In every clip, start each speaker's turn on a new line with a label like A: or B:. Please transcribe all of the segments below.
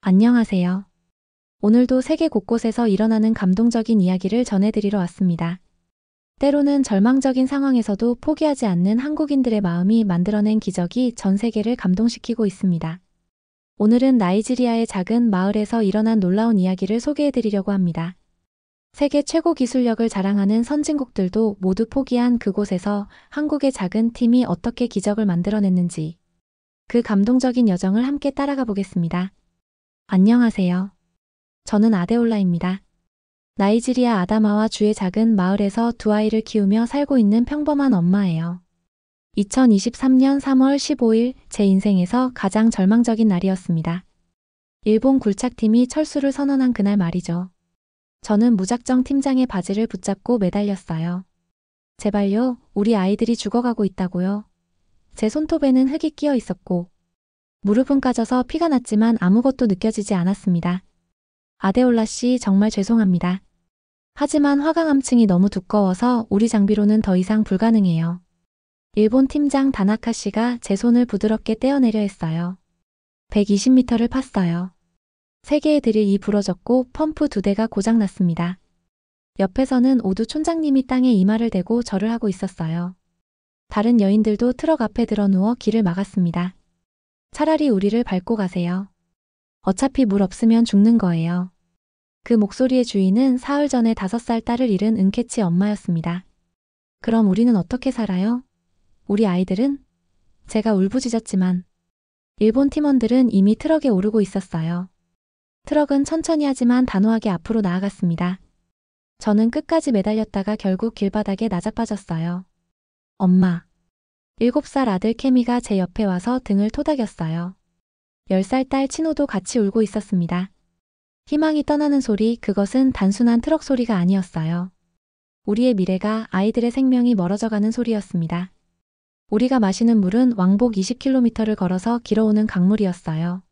A: 안녕하세요. 오늘도 세계 곳곳에서 일어나는 감동적인 이야기를 전해드리러 왔습니다. 때로는 절망적인 상황에서도 포기하지 않는 한국인들의 마음이 만들어낸 기적이 전 세계를 감동시키고 있습니다. 오늘은 나이지리아의 작은 마을에서 일어난 놀라운 이야기를 소개해드리려고 합니다. 세계 최고 기술력을 자랑하는 선진국들도 모두 포기한 그곳에서 한국의 작은 팀이 어떻게 기적을 만들어냈는지 그 감동적인 여정을 함께 따라가 보겠습니다. 안녕하세요. 저는 아데올라입니다. 나이지리아 아다마와 주의 작은 마을에서 두 아이를 키우며 살고 있는 평범한 엄마예요. 2023년 3월 15일 제 인생에서 가장 절망적인 날이었습니다. 일본 굴착팀이 철수를 선언한 그날 말이죠. 저는 무작정 팀장의 바지를 붙잡고 매달렸어요. 제발요, 우리 아이들이 죽어가고 있다고요. 제 손톱에는 흙이 끼어 있었고 무릎은 까져서 피가 났지만 아무것도 느껴지지 않았습니다. 아데올라 씨, 정말 죄송합니다. 하지만 화강암층이 너무 두꺼워서 우리 장비로는 더 이상 불가능해요. 일본 팀장 다나카 씨가 제 손을 부드럽게 떼어내려 했어요. 120m를 팠어요. 세 개의 드릴이 부러졌고 펌프 2대가 고장났습니다. 옆에서는 오두 촌장님이 땅에 이마를 대고 절을 하고 있었어요. 다른 여인들도 트럭 앞에 들어누워 길을 막았습니다. 차라리 우리를 밟고 가세요. 어차피 물 없으면 죽는 거예요. 그 목소리의 주인은 사흘 전에 5살 딸을 잃은 은케치 엄마였습니다. 그럼 우리는 어떻게 살아요? 우리 아이들은? 제가 울부짖었지만 일본 팀원들은 이미 트럭에 오르고 있었어요. 트럭은 천천히 하지만 단호하게 앞으로 나아갔습니다. 저는 끝까지 매달렸다가 결국 길바닥에 나자빠졌어요. 엄마. 7살 아들 케미가 제 옆에 와서 등을 토닥였어요. 10살 딸 치노도 같이 울고 있었습니다. 희망이 떠나는 소리, 그것은 단순한 트럭 소리가 아니었어요. 우리의 미래가, 아이들의 생명이 멀어져가는 소리였습니다. 우리가 마시는 물은 왕복 20km를 걸어서 길어오는 강물이었어요.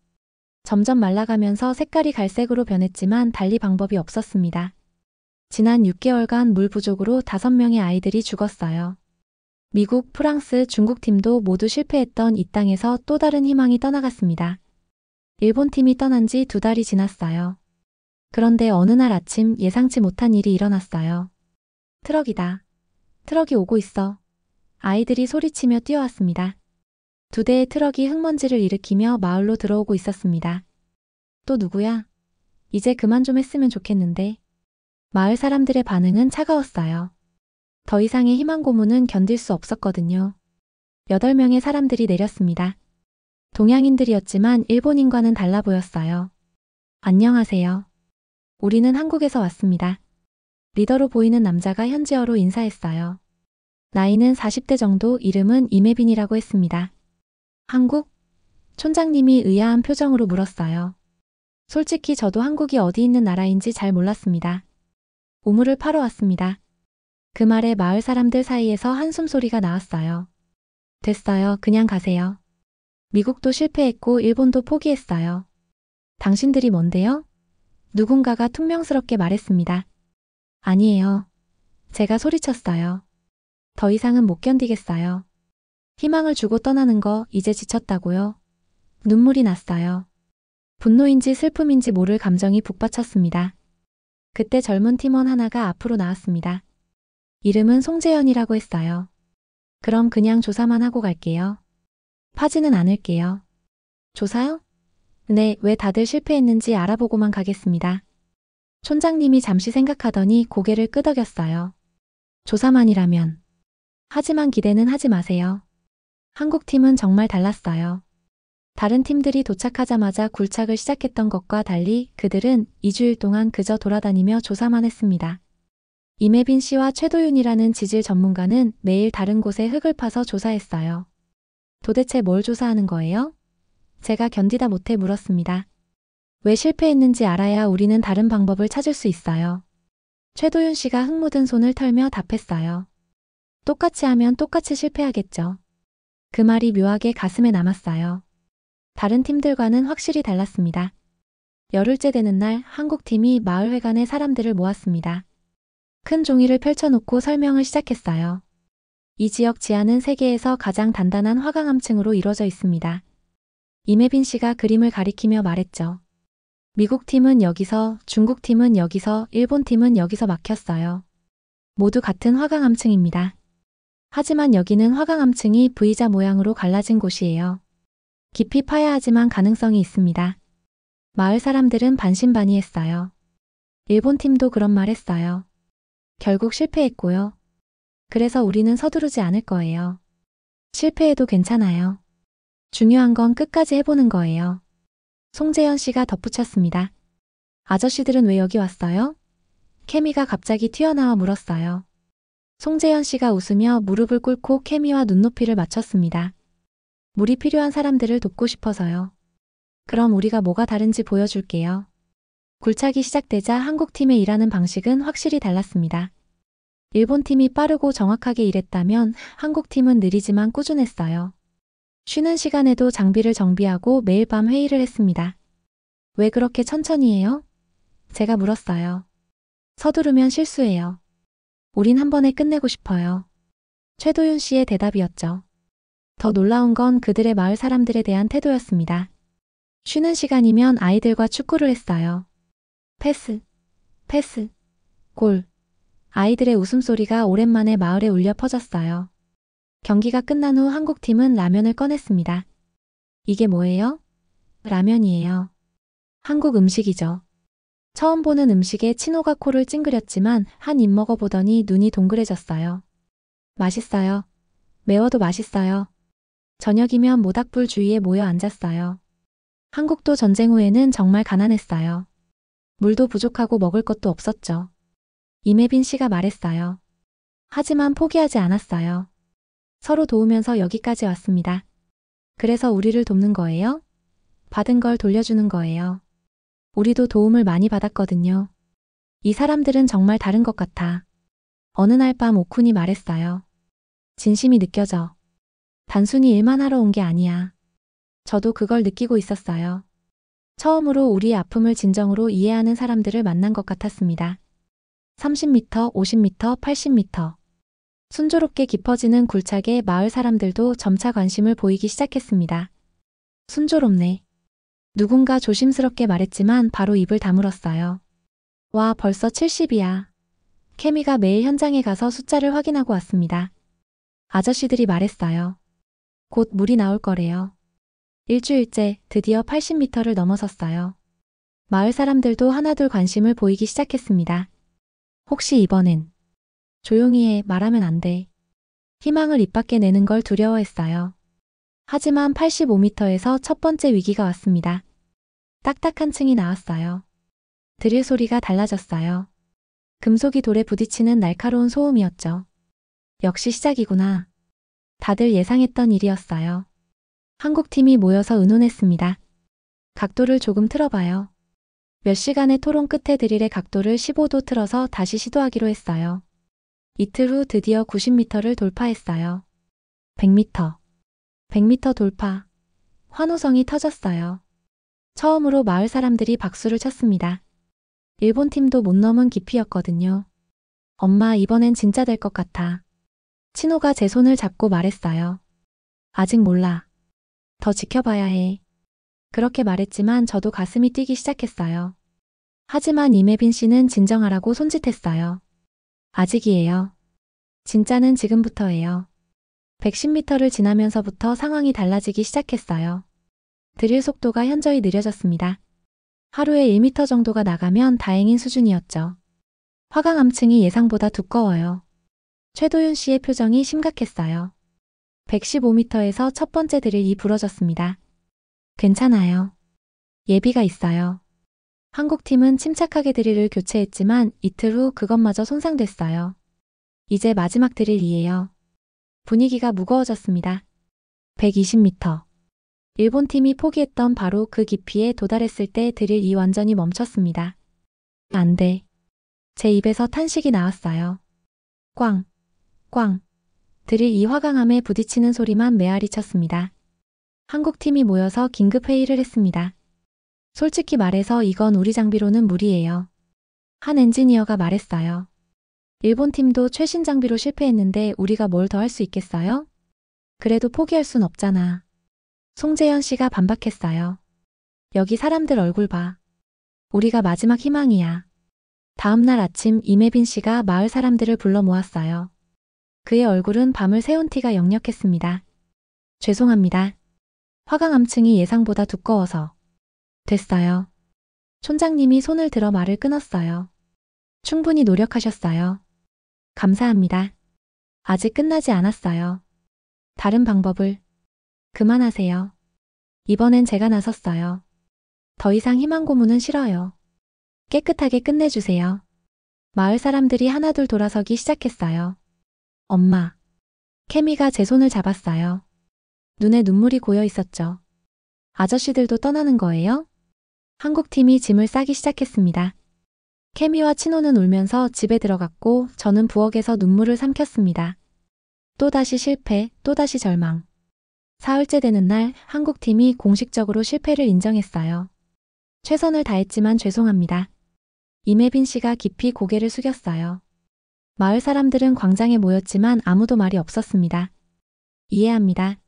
A: 점점 말라가면서 색깔이 갈색으로 변했지만 달리 방법이 없었습니다. 지난 6개월간 물 부족으로 5명의 아이들이 죽었어요. 미국, 프랑스, 중국 팀도 모두 실패했던 이 땅에서 또 다른 희망이 떠나갔습니다. 일본 팀이 떠난 지 2달이 지났어요. 그런데 어느 날 아침 예상치 못한 일이 일어났어요. 트럭이다. 트럭이 오고 있어. 아이들이 소리치며 뛰어왔습니다. 2대의 트럭이 흙먼지를 일으키며 마을로 들어오고 있었습니다. 또 누구야? 이제 그만 좀 했으면 좋겠는데. 마을 사람들의 반응은 차가웠어요. 더 이상의 희망 고문은 견딜 수 없었거든요. 8명의 사람들이 내렸습니다. 동양인들이었지만 일본인과는 달라 보였어요. 안녕하세요. 우리는 한국에서 왔습니다. 리더로 보이는 남자가 현지어로 인사했어요. 나이는 40대 정도, 이름은 이메빈이라고 했습니다. 한국? 촌장님이 의아한 표정으로 물었어요. 솔직히 저도 한국이 어디 있는 나라인지 잘 몰랐습니다. 우물을 파러 왔습니다. 그 말에 마을 사람들 사이에서 한숨 소리가 나왔어요. 됐어요. 그냥 가세요. 미국도 실패했고 일본도 포기했어요. 당신들이 뭔데요? 누군가가 퉁명스럽게 말했습니다. 아니에요. 제가 소리쳤어요. 더 이상은 못 견디겠어요. 희망을 주고 떠나는 거 이제 지쳤다고요. 눈물이 났어요. 분노인지 슬픔인지 모를 감정이 북받쳤습니다. 그때 젊은 팀원 하나가 앞으로 나왔습니다. 이름은 송재현이라고 했어요. 그럼 그냥 조사만 하고 갈게요. 파지는 않을게요. 조사요? 네, 왜 다들 실패했는지 알아보고만 가겠습니다. 촌장님이 잠시 생각하더니 고개를 끄덕였어요. 조사만이라면. 하지만 기대는 하지 마세요. 한국팀은 정말 달랐어요. 다른 팀들이 도착하자마자 굴착을 시작했던 것과 달리 그들은 2주일 동안 그저 돌아다니며 조사만 했습니다. 이메빈 씨와 최도윤이라는 지질 전문가는 매일 다른 곳에 흙을 파서 조사했어요. 도대체 뭘 조사하는 거예요? 제가 견디다 못해 물었습니다. 왜 실패했는지 알아야 우리는 다른 방법을 찾을 수 있어요. 최도윤 씨가 흙 묻은 손을 털며 답했어요. 똑같이 하면 똑같이 실패하겠죠. 그 말이 묘하게 가슴에 남았어요. 다른 팀들과는 확실히 달랐습니다. 열흘째 되는 날 한국팀이 마을회관에 사람들을 모았습니다. 큰 종이를 펼쳐놓고 설명을 시작했어요. 이 지역 지하는 세계에서 가장 단단한 화강암층으로 이루어져 있습니다. 이메빈 씨가 그림을 가리키며 말했죠. 미국 팀은 여기서, 중국 팀은 여기서, 일본 팀은 여기서 막혔어요. 모두 같은 화강암층입니다. 하지만 여기는 화강암층이 V자 모양으로 갈라진 곳이에요. 깊이 파야 하지만 가능성이 있습니다. 마을 사람들은 반신반의했어요. 일본 팀도 그런 말 했어요. 결국 실패했고요. 그래서 우리는 서두르지 않을 거예요. 실패해도 괜찮아요. 중요한 건 끝까지 해보는 거예요. 송재현 씨가 덧붙였습니다. 아저씨들은 왜 여기 왔어요? 케미가 갑자기 튀어나와 물었어요. 송재현 씨가 웃으며 무릎을 꿇고 케미와 눈높이를 맞췄습니다. 물이 필요한 사람들을 돕고 싶어서요. 그럼 우리가 뭐가 다른지 보여줄게요. 굴착이 시작되자 한국팀의 일하는 방식은 확실히 달랐습니다. 일본팀이 빠르고 정확하게 일했다면 한국팀은 느리지만 꾸준했어요. 쉬는 시간에도 장비를 정비하고 매일 밤 회의를 했습니다. 왜 그렇게 천천히 해요? 제가 물었어요. 서두르면 실수해요. 우린 한 번에 끝내고 싶어요. 최도윤 씨의 대답이었죠. 더 놀라운 건 그들의 마을 사람들에 대한 태도였습니다. 쉬는 시간이면 아이들과 축구를 했어요. 패스, 패스, 골. 아이들의 웃음소리가 오랜만에 마을에 울려 퍼졌어요. 경기가 끝난 후 한국팀은 라면을 꺼냈습니다. 이게 뭐예요? 라면이에요. 한국 음식이죠. 처음 보는 음식에 친호가 코를 찡그렸지만 한 입 먹어보더니 눈이 동그래졌어요. 맛있어요. 매워도 맛있어요. 저녁이면 모닥불 주위에 모여 앉았어요. 한국도 전쟁 후에는 정말 가난했어요. 물도 부족하고 먹을 것도 없었죠. 임혜빈 씨가 말했어요. 하지만 포기하지 않았어요. 서로 도우면서 여기까지 왔습니다. 그래서 우리를 돕는 거예요? 받은 걸 돌려주는 거예요. 우리도 도움을 많이 받았거든요. 이 사람들은 정말 다른 것 같아. 어느 날 밤 오쿤이 말했어요. 진심이 느껴져. 단순히 일만 하러 온 게 아니야. 저도 그걸 느끼고 있었어요. 처음으로 우리의 아픔을 진정으로 이해하는 사람들을 만난 것 같았습니다. 30m, 50m, 80m. 순조롭게 깊어지는 굴착에 마을 사람들도 점차 관심을 보이기 시작했습니다. 순조롭네. 누군가 조심스럽게 말했지만 바로 입을 다물었어요. 와, 벌써 70이야. 케미가 매일 현장에 가서 숫자를 확인하고 왔습니다. 아저씨들이 말했어요. 곧 물이 나올 거래요. 일주일째 드디어 80m를 넘어섰어요. 마을 사람들도 하나둘 관심을 보이기 시작했습니다. 혹시 이번엔 조용히 해, 말하면 안 돼. 희망을 입 밖에 내는 걸 두려워했어요. 하지만 85m에서 첫 번째 위기가 왔습니다. 딱딱한 층이 나왔어요. 드릴 소리가 달라졌어요. 금속이 돌에 부딪히는 날카로운 소음이었죠. 역시 시작이구나. 다들 예상했던 일이었어요. 한국팀이 모여서 의논했습니다. 각도를 조금 틀어봐요. 몇 시간의 토론 끝에 드릴의 각도를 15도 틀어서 다시 시도하기로 했어요. 이틀 후 드디어 90m를 돌파했어요. 100m. 100m 돌파. 환호성이 터졌어요. 처음으로 마을 사람들이 박수를 쳤습니다. 일본 팀도 못 넘은 깊이였거든요. 엄마, 이번엔 진짜 될 것 같아. 친호가 제 손을 잡고 말했어요. 아직 몰라. 더 지켜봐야 해. 그렇게 말했지만 저도 가슴이 뛰기 시작했어요. 하지만 임혜빈 씨는 진정하라고 손짓했어요. 아직이에요. 진짜는 지금부터예요. 110m를 지나면서부터 상황이 달라지기 시작했어요. 드릴 속도가 현저히 느려졌습니다. 하루에 1m 정도가 나가면 다행인 수준이었죠. 화강암층이 예상보다 두꺼워요. 최도윤 씨의 표정이 심각했어요. 115m에서 첫 번째 드릴이 부러졌습니다. 괜찮아요. 예비가 있어요. 한국팀은 침착하게 드릴을 교체했지만 이틀 후 그것마저 손상됐어요. 이제 마지막 드릴이에요. 분위기가 무거워졌습니다. 120m. 일본 팀이 포기했던 바로 그 깊이에 도달했을 때 드릴 2 완전히 멈췄습니다. 안 돼. 제 입에서 탄식이 나왔어요. 꽝, 꽝. 드릴 2 화강암에 부딪히는 소리만 메아리 쳤습니다. 한국팀이 모여서 긴급 회의를 했습니다. 솔직히 말해서 이건 우리 장비로는 무리예요. 한 엔지니어가 말했어요. 일본 팀도 최신 장비로 실패했는데 우리가 뭘 더 할 수 있겠어요? 그래도 포기할 순 없잖아. 송재현 씨가 반박했어요. 여기 사람들 얼굴 봐. 우리가 마지막 희망이야. 다음 날 아침 임혜빈 씨가 마을 사람들을 불러 모았어요. 그의 얼굴은 밤을 새운 티가 역력했습니다. 죄송합니다. 화강암층이 예상보다 두꺼워서. 됐어요. 촌장님이 손을 들어 말을 끊었어요. 충분히 노력하셨어요. 감사합니다. 아직 끝나지 않았어요. 다른 방법을. 그만하세요. 이번엔 제가 나섰어요. 더 이상 희망 고문은 싫어요. 깨끗하게 끝내주세요. 마을 사람들이 하나둘 돌아서기 시작했어요. 엄마. 케미가 제 손을 잡았어요. 눈에 눈물이 고여 있었죠. 아저씨들도 떠나는 거예요? 한국팀이 짐을 싸기 시작했습니다. 케미와 친호는 울면서 집에 들어갔고 저는 부엌에서 눈물을 삼켰습니다. 또다시 실패, 또다시 절망. 사흘째 되는 날 한국팀이 공식적으로 실패를 인정했어요. 최선을 다했지만 죄송합니다. 임혜빈 씨가 깊이 고개를 숙였어요. 마을 사람들은 광장에 모였지만 아무도 말이 없었습니다. 이해합니다.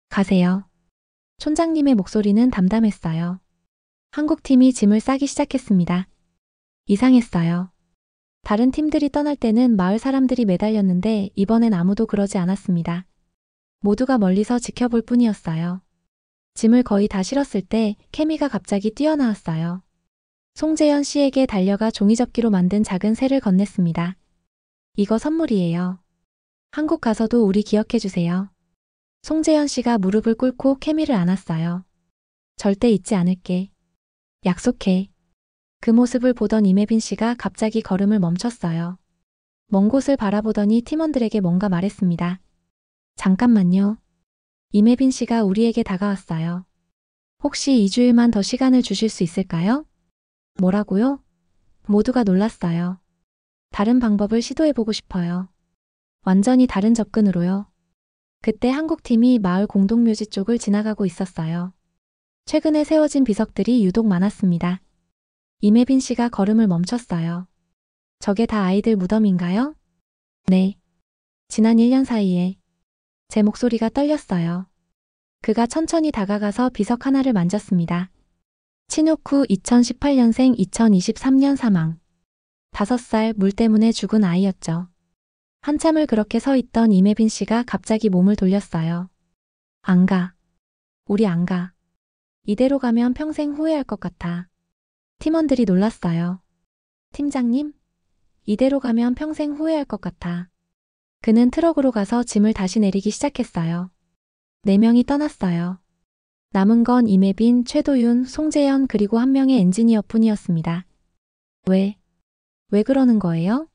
A: 가세요. 촌장님의 목소리는 담담했어요. 한국팀이 짐을 싸기 시작했습니다. 이상했어요. 다른 팀들이 떠날 때는 마을 사람들이 매달렸는데 이번엔 아무도 그러지 않았습니다. 모두가 멀리서 지켜볼 뿐이었어요. 짐을 거의 다 실었을 때 케미가 갑자기 뛰어나왔어요. 송재현 씨에게 달려가 종이접기로 만든 작은 새를 건넸습니다. 이거 선물이에요. 한국 가서도 우리 기억해 주세요. 송재현 씨가 무릎을 꿇고 케미를 안았어요. 절대 잊지 않을게. 약속해. 그 모습을 보던 임혜빈 씨가 갑자기 걸음을 멈췄어요. 먼 곳을 바라보더니 팀원들에게 뭔가 말했습니다. 잠깐만요. 임혜빈 씨가 우리에게 다가왔어요. 혹시 2주일만 더 시간을 주실 수 있을까요? 뭐라고요? 모두가 놀랐어요. 다른 방법을 시도해보고 싶어요. 완전히 다른 접근으로요. 그때 한국팀이 마을 공동묘지 쪽을 지나가고 있었어요. 최근에 세워진 비석들이 유독 많았습니다. 임혜빈 씨가 걸음을 멈췄어요. 저게 다 아이들 무덤인가요? 네. 지난 1년 사이에 제 목소리가 떨렸어요. 그가 천천히 다가가서 비석 하나를 만졌습니다. 친옥후 2018년생 2023년 사망. 5살 물 때문에 죽은 아이였죠. 한참을 그렇게 서 있던 임혜빈 씨가 갑자기 몸을 돌렸어요. 안 가. 우리 안 가. 이대로 가면 평생 후회할 것 같아. 팀원들이 놀랐어요. 팀장님? 이대로 가면 평생 후회할 것 같아. 그는 트럭으로 가서 짐을 다시 내리기 시작했어요. 4명이 떠났어요. 남은 건 임혜빈, 최도윤, 송재현 그리고 한 명의 엔지니어뿐이었습니다. 왜 그러는 거예요?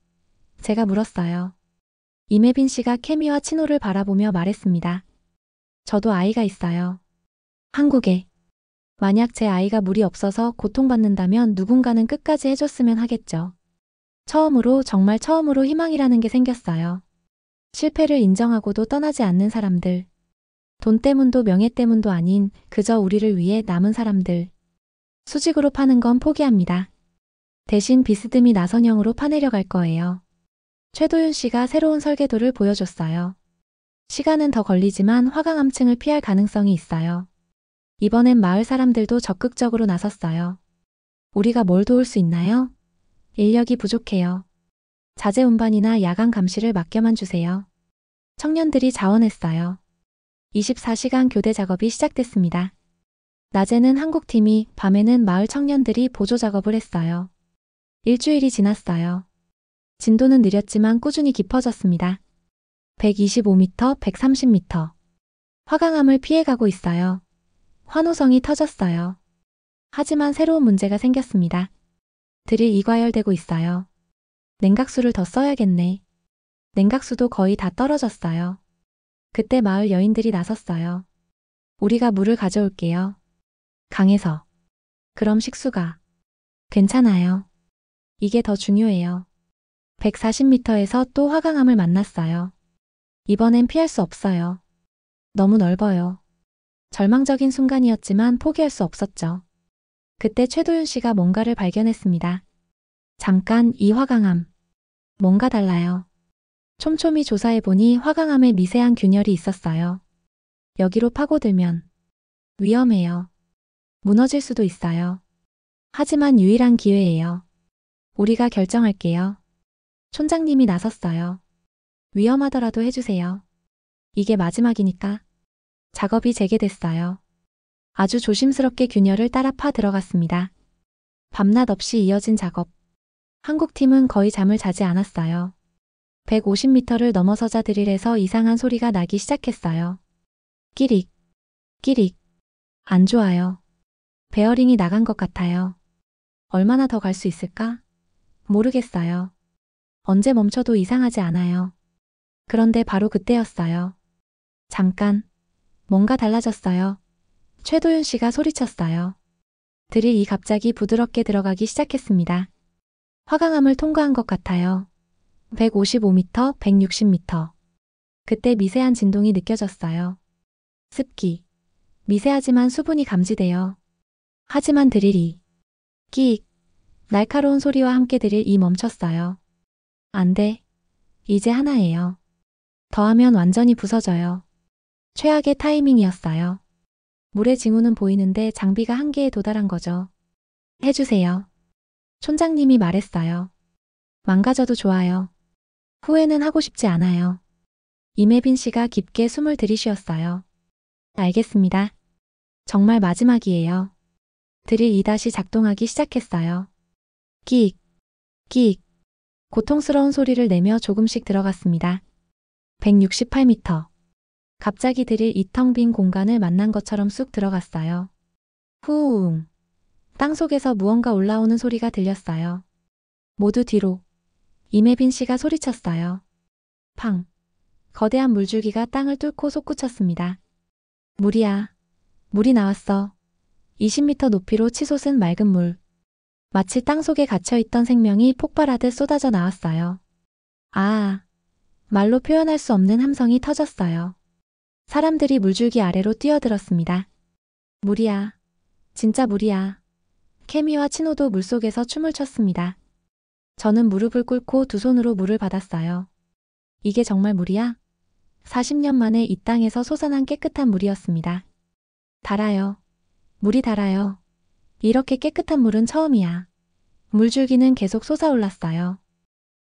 A: 제가 물었어요. 임혜빈 씨가 케미와 친호를 바라보며 말했습니다. 저도 아이가 있어요. 한국에. 만약 제 아이가 물이 없어서 고통받는다면 누군가는 끝까지 해줬으면 하겠죠. 정말 처음으로 희망이라는 게 생겼어요. 실패를 인정하고도 떠나지 않는 사람들. 돈 때문도 명예 때문도 아닌 그저 우리를 위해 남은 사람들. 수직으로 파는 건 포기합니다. 대신 비스듬히 나선형으로 파내려 갈 거예요. 최도윤 씨가 새로운 설계도를 보여줬어요. 시간은 더 걸리지만 화강암층을 피할 가능성이 있어요. 이번엔 마을 사람들도 적극적으로 나섰어요. 우리가 뭘 도울 수 있나요? 인력이 부족해요. 자재 운반이나 야간 감시를 맡겨만 주세요. 청년들이 자원했어요. 24시간 교대 작업이 시작됐습니다. 낮에는 한국팀이, 밤에는 마을 청년들이 보조 작업을 했어요. 일주일이 지났어요. 진도는 느렸지만 꾸준히 깊어졌습니다. 125m, 130m. 화강암을 피해가고 있어요. 환호성이 터졌어요. 하지만 새로운 문제가 생겼습니다. 드릴 이과열되고 있어요. 냉각수를 더 써야겠네. 냉각수도 거의 다 떨어졌어요. 그때 마을 여인들이 나섰어요. 우리가 물을 가져올게요. 강에서. 그럼 식수가. 괜찮아요. 이게 더 중요해요. 140m에서 또 화강암을 만났어요. 이번엔 피할 수 없어요. 너무 넓어요. 절망적인 순간이었지만 포기할 수 없었죠. 그때 최도윤 씨가 뭔가를 발견했습니다. 잠깐, 이 화강암. 뭔가 달라요. 촘촘히 조사해보니 화강암에 미세한 균열이 있었어요. 여기로 파고들면 위험해요. 무너질 수도 있어요. 하지만 유일한 기회예요. 우리가 결정할게요. 촌장님이 나섰어요. 위험하더라도 해주세요. 이게 마지막이니까. 작업이 재개됐어요. 아주 조심스럽게 균열을 따라 파 들어갔습니다. 밤낮 없이 이어진 작업. 한국팀은 거의 잠을 자지 않았어요. 150m를 넘어서자 드릴에서 이상한 소리가 나기 시작했어요. 끼릭, 끼릭. 안 좋아요. 베어링이 나간 것 같아요. 얼마나 더 갈 수 있을까? 모르겠어요. 언제 멈춰도 이상하지 않아요. 그런데 바로 그때였어요. 잠깐. 뭔가 달라졌어요. 최도윤 씨가 소리쳤어요. 드릴이 갑자기 부드럽게 들어가기 시작했습니다. 화강암을 통과한 것 같아요. 155m, 160m. 그때 미세한 진동이 느껴졌어요. 습기. 미세하지만 수분이 감지돼요. 하지만 드릴이 끼익. 날카로운 소리와 함께 드릴이 멈췄어요. 안 돼. 이제 하나예요. 더하면 완전히 부서져요. 최악의 타이밍이었어요. 물의 징후는 보이는데 장비가 한계에 도달한 거죠. 해주세요. 촌장님이 말했어요. 망가져도 좋아요. 후회는 하고 싶지 않아요. 임혜빈 씨가 깊게 숨을 들이쉬었어요. 알겠습니다. 정말 마지막이에요. 드릴 2다시 작동하기 시작했어요. 끼익, 끼익. 고통스러운 소리를 내며 조금씩 들어갔습니다. 168m. 갑자기 드릴 이 텅 빈 공간을 만난 것처럼 쑥 들어갔어요. 후웅. 땅속에서 무언가 올라오는 소리가 들렸어요. 모두 뒤로. 임혜빈 씨가 소리쳤어요. 팡. 거대한 물줄기가 땅을 뚫고 솟구쳤습니다. 물이야. 물이 나왔어. 20m 높이로 치솟은 맑은 물. 마치 땅속에 갇혀있던 생명이 폭발하듯 쏟아져 나왔어요. 아. 말로 표현할 수 없는 함성이 터졌어요. 사람들이 물줄기 아래로 뛰어들었습니다. 물이야. 진짜 물이야. 케미와 친호도 물속에서 춤을 췄습니다. 저는 무릎을 꿇고 두 손으로 물을 받았어요. 이게 정말 물이야? 40년 만에 이 땅에서 솟아난 깨끗한 물이었습니다. 달아요. 물이 달아요. 이렇게 깨끗한 물은 처음이야. 물줄기는 계속 솟아올랐어요.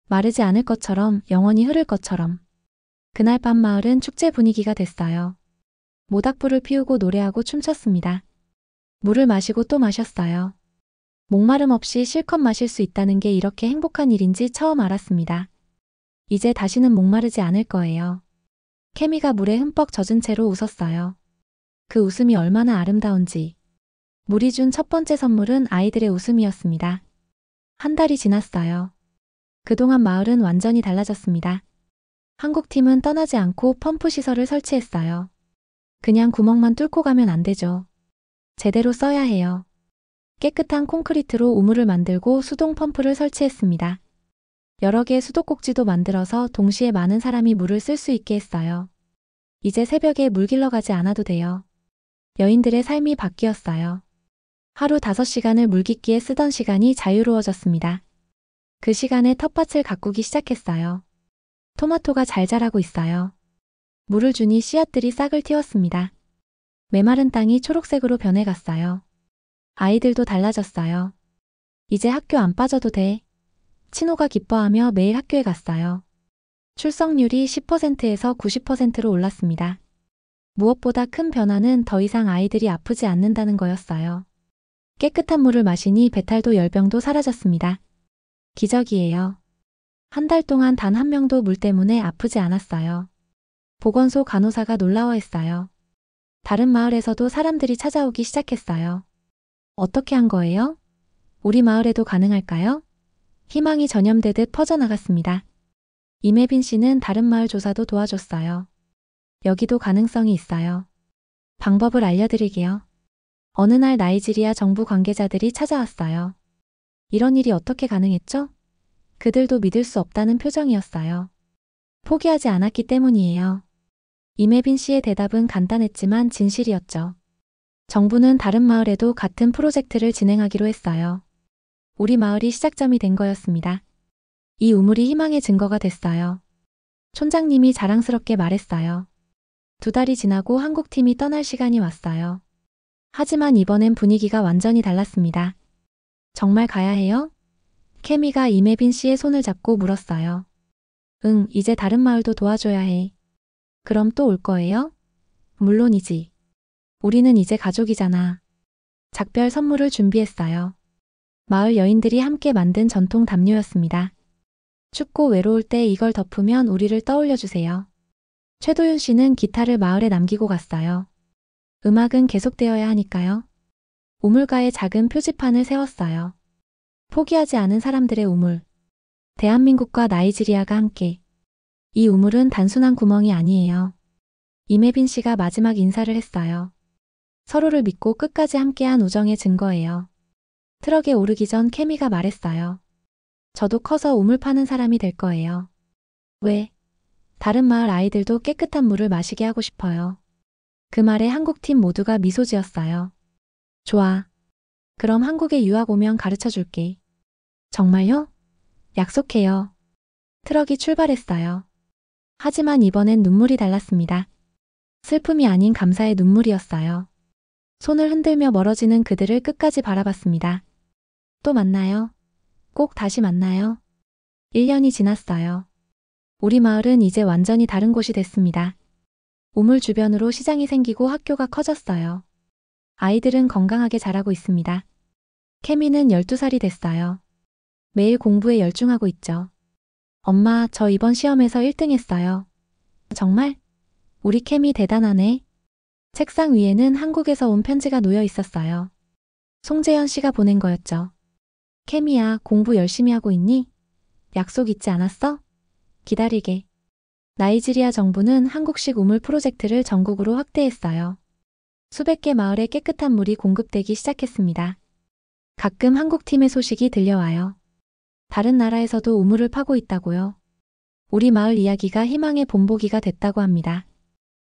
A: 마르지 않을 것처럼, 영원히 흐를 것처럼. 그날 밤 마을은 축제 분위기가 됐어요. 모닥불을 피우고 노래하고 춤췄습니다. 물을 마시고 또 마셨어요. 목마름 없이 실컷 마실 수 있다는 게 이렇게 행복한 일인지 처음 알았습니다. 이제 다시는 목마르지 않을 거예요. 케미가 물에 흠뻑 젖은 채로 웃었어요. 그 웃음이 얼마나 아름다운지. 물이 준 첫 번째 선물은 아이들의 웃음이었습니다. 한 달이 지났어요. 그동안 마을은 완전히 달라졌습니다. 한국팀은 떠나지 않고 펌프 시설을 설치했어요. 그냥 구멍만 뚫고 가면 안 되죠. 제대로 써야 해요. 깨끗한 콘크리트로 우물을 만들고 수동 펌프를 설치했습니다. 여러 개의 수도꼭지도 만들어서 동시에 많은 사람이 물을 쓸 수 있게 했어요. 이제 새벽에 물 길러 가지 않아도 돼요. 여인들의 삶이 바뀌었어요. 하루 5시간을 물깃기에 쓰던 시간이 자유로워졌습니다. 그 시간에 텃밭을 가꾸기 시작했어요. 토마토가 잘 자라고 있어요. 물을 주니 씨앗들이 싹을 틔웠습니다. 메마른 땅이 초록색으로 변해갔어요. 아이들도 달라졌어요. 이제 학교 안 빠져도 돼. 친호가 기뻐하며 매일 학교에 갔어요. 출석률이 10%에서 90%로 올랐습니다. 무엇보다 큰 변화는 더 이상 아이들이 아프지 않는다는 거였어요. 깨끗한 물을 마시니 배탈도 열병도 사라졌습니다. 기적이에요. 한 달 동안 단 한 명도 물 때문에 아프지 않았어요. 보건소 간호사가 놀라워했어요. 다른 마을에서도 사람들이 찾아오기 시작했어요. 어떻게 한 거예요? 우리 마을에도 가능할까요? 희망이 전염되듯 퍼져나갔습니다. 임혜빈 씨는 다른 마을 조사도 도와줬어요. 여기도 가능성이 있어요. 방법을 알려드리게요. 어느 날 나이지리아 정부 관계자들이 찾아왔어요. 이런 일이 어떻게 가능했죠? 그들도 믿을 수 없다는 표정이었어요. 포기하지 않았기 때문이에요. 임혜빈 씨의 대답은 간단했지만 진실이었죠. 정부는 다른 마을에도 같은 프로젝트를 진행하기로 했어요. 우리 마을이 시작점이 된 거였습니다. 이 우물이 희망의 증거가 됐어요. 촌장님이 자랑스럽게 말했어요. 2달이 지나고 한국팀이 떠날 시간이 왔어요. 하지만 이번엔 분위기가 완전히 달랐습니다. 정말 가야 해요? 케미가 이매빈 씨의 손을 잡고 물었어요. 응, 이제 다른 마을도 도와줘야 해. 그럼 또 올 거예요? 물론이지. 우리는 이제 가족이잖아. 작별 선물을 준비했어요. 마을 여인들이 함께 만든 전통 담요였습니다. 춥고 외로울 때 이걸 덮으면 우리를 떠올려 주세요. 최도윤 씨는 기타를 마을에 남기고 갔어요. 음악은 계속되어야 하니까요. 우물가에 작은 표지판을 세웠어요. 포기하지 않은 사람들의 우물. 대한민국과 나이지리아가 함께. 이 우물은 단순한 구멍이 아니에요. 이매빈 씨가 마지막 인사를 했어요. 서로를 믿고 끝까지 함께한 우정의 증거예요. 트럭에 오르기 전 케미가 말했어요. 저도 커서 우물 파는 사람이 될 거예요. 왜? 다른 마을 아이들도 깨끗한 물을 마시게 하고 싶어요. 그 말에 한국팀 모두가 미소 지었어요. 좋아. 그럼 한국에 유학 오면 가르쳐 줄게. 정말요? 약속해요. 트럭이 출발했어요. 하지만 이번엔 눈물이 달랐습니다. 슬픔이 아닌 감사의 눈물이었어요. 손을 흔들며 멀어지는 그들을 끝까지 바라봤습니다. 또 만나요. 꼭 다시 만나요. 1년이 지났어요. 우리 마을은 이제 완전히 다른 곳이 됐습니다. 우물 주변으로 시장이 생기고 학교가 커졌어요. 아이들은 건강하게 자라고 있습니다. 케미는 12살이 됐어요. 매일 공부에 열중하고 있죠. 엄마, 저 이번 시험에서 1등 했어요. 정말? 우리 케미 대단하네. 책상 위에는 한국에서 온 편지가 놓여 있었어요. 송재현 씨가 보낸 거였죠. 케미야, 공부 열심히 하고 있니? 약속 잊지 않았어? 기다리게. 나이지리아 정부는 한국식 우물 프로젝트를 전국으로 확대했어요. 수백 개 마을에 깨끗한 물이 공급되기 시작했습니다. 가끔 한국팀의 소식이 들려와요. 다른 나라에서도 우물을 파고 있다고요. 우리 마을 이야기가 희망의 본보기가 됐다고 합니다.